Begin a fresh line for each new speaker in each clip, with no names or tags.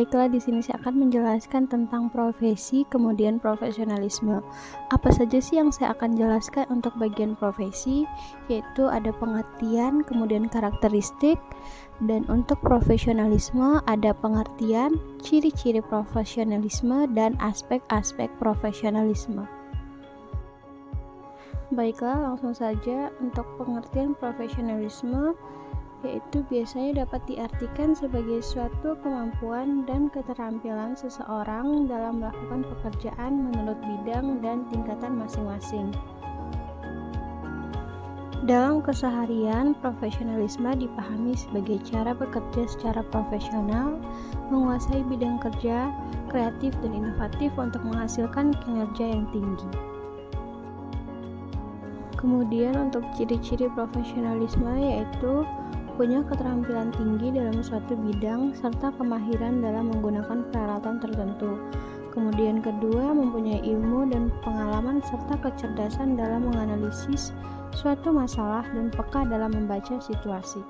Baiklah, di sini saya akan menjelaskan tentang profesi, kemudian profesionalisme. Apa saja sih yang saya akan jelaskan untuk bagian profesi, yaitu ada pengertian, kemudian karakteristik, dan untuk profesionalisme ada pengertian, ciri-ciri profesionalisme, dan aspek-aspek profesionalisme. Baiklah, langsung saja untuk pengertian profesionalisme, yaitu biasanya dapat diartikan sebagai suatu kemampuan dan keterampilan seseorang dalam melakukan pekerjaan menurut bidang dan tingkatan masing-masing. Dalam keseharian, profesionalisme dipahami sebagai cara bekerja secara profesional, menguasai bidang kerja, kreatif dan inovatif untuk menghasilkan kinerja yang tinggi. Kemudian untuk ciri-ciri profesionalisme yaitu punya keterampilan tinggi dalam suatu bidang serta kemahiran dalam menggunakan peralatan tertentu. Kemudian kedua, mempunyai ilmu dan pengalaman serta kecerdasan dalam menganalisis suatu masalah dan peka dalam membaca situasi.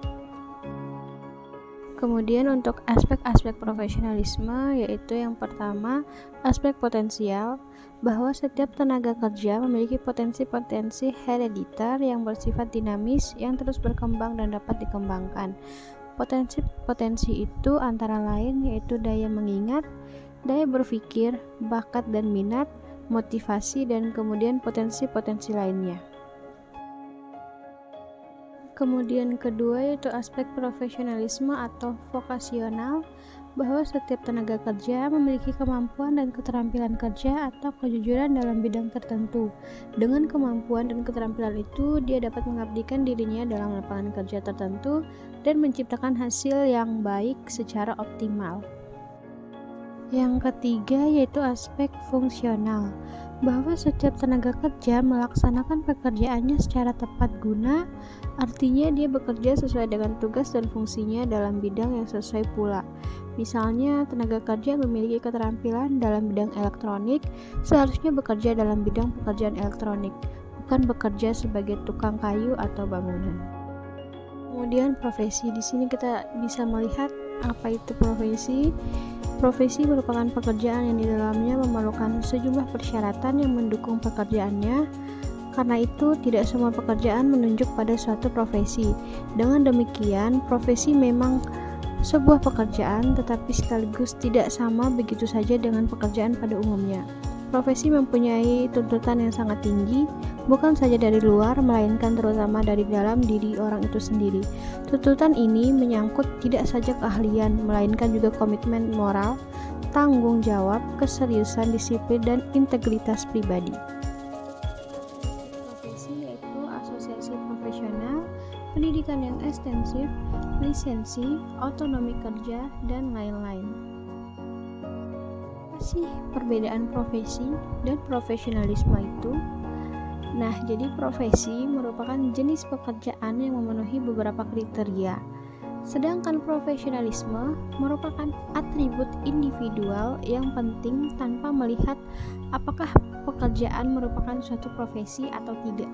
Kemudian untuk aspek-aspek profesionalisme yaitu yang pertama, aspek potensial, bahwa setiap tenaga kerja memiliki potensi-potensi herediter yang bersifat dinamis yang terus berkembang dan dapat dikembangkan. Potensi-potensi itu antara lain yaitu daya mengingat, daya berpikir, bakat dan minat, motivasi, dan kemudian potensi-potensi lainnya. Kemudian kedua yaitu aspek profesionalisme atau vokasional, bahwa setiap tenaga kerja memiliki kemampuan dan keterampilan kerja atau kejujuran dalam bidang tertentu. Dengan kemampuan dan keterampilan itu, dia dapat mengabdikan dirinya dalam lapangan kerja tertentu dan menciptakan hasil yang baik secara optimal. Yang ketiga yaitu aspek fungsional, bahwa setiap tenaga kerja melaksanakan pekerjaannya secara tepat guna, artinya dia bekerja sesuai dengan tugas dan fungsinya dalam bidang yang sesuai pula. Misalnya, tenaga kerja yang memiliki keterampilan dalam bidang elektronik seharusnya bekerja dalam bidang pekerjaan elektronik, bukan bekerja sebagai tukang kayu atau bangunan. Kemudian profesi, di sini kita bisa melihat apa itu profesi. Profesi merupakan pekerjaan yang di dalamnya memerlukan sejumlah persyaratan yang mendukung pekerjaannya. Karena itu, tidak semua pekerjaan menunjuk pada suatu profesi. Dengan demikian, profesi memang sebuah pekerjaan, tetapi sekaligus tidak sama begitu saja dengan pekerjaan pada umumnya. Profesi mempunyai tuntutan yang sangat tinggi, bukan saja dari luar, melainkan terutama dari dalam diri orang itu sendiri. Tuntutan ini menyangkut tidak saja keahlian, melainkan juga komitmen moral, tanggung jawab, keseriusan, disiplin, dan integritas pribadi. Profesi yaitu asosiasi profesional, pendidikan yang ekstensif, lisensi, otonomi kerja, dan lain-lain. Apa sih perbedaan profesi dan profesionalisme itu? Nah, jadi profesi merupakan jenis pekerjaan yang memenuhi beberapa kriteria. Sedangkan profesionalisme merupakan atribut individual yang penting tanpa melihat apakah pekerjaan merupakan suatu profesi atau tidak.